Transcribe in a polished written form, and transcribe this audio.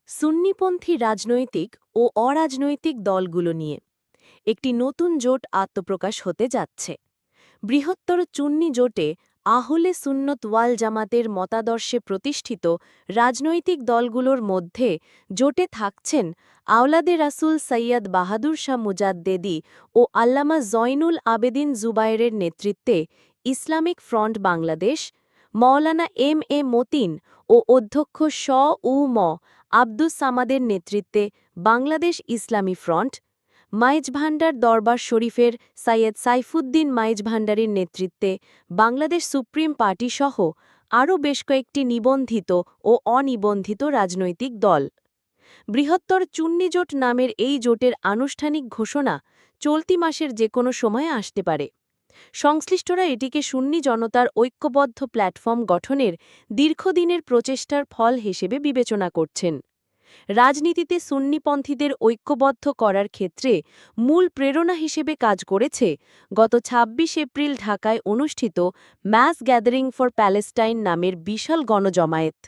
সুন্নিপন্থী রাজনৈতিক ও অরাজনৈতিক দলগুলো নিয়ে একটি নতুন জোট আত্মপ্রকাশ হতে যাচ্ছে। বৃহত্তর চুন্নি জোটে আহলে সুন্নত ওয়াল জামাতের মতাদর্শে প্রতিষ্ঠিত রাজনৈতিক দলগুলোর মধ্যে জোটে থাকছেন আওলাদে রাসুল সৈয়দ বাহাদুর শাহ মুজাদ্দেদি ও আল্লামা জয়নুল আবেদিন জুবায়েরের নেতৃত্বে Islamic Front Bangladesh, Maulana M Matin ও অধ্যক্ষ শ.উ.ম আব্দুস সামাদের নেতৃত্বে বাংলাদেশ ইসলামী ফ্রন্ট, মাইজভান্ডার দরবার শরীফের সৈয়দ সাইফুদ্দিন মাইজভান্ডারীর নেতৃত্বে বাংলাদেশ সুপ্রিম পার্টি সহ আরও বেশ কয়েকটি নিবন্ধিত ও অনিবন্ধিত রাজনৈতিক দল। বৃহত্তর চুন্নি জোট নামের এই জোটের আনুষ্ঠানিক ঘোষণা চলতি মাসের যে কোনো সময়ে আসতে পারে। সংশ্লিষ্টরা এটিকে সুন্নি জনতার ঐক্যবদ্ধ প্ল্যাটফর্ম গঠনের দীর্ঘদিনের প্রচেষ্টার ফল হিসেবে বিবেচনা করছেন। রাজনীতিতে সুন্নিপন্থীদের ঐক্যবদ্ধ করার ক্ষেত্রে মূল প্রেরণা হিসেবে কাজ করেছে গত ২৬ এপ্রিল ঢাকায় অনুষ্ঠিত ম্যাস গ্যাদারিং ফর প্যালেস্টাইন নামের বিশাল গণজমায়েত।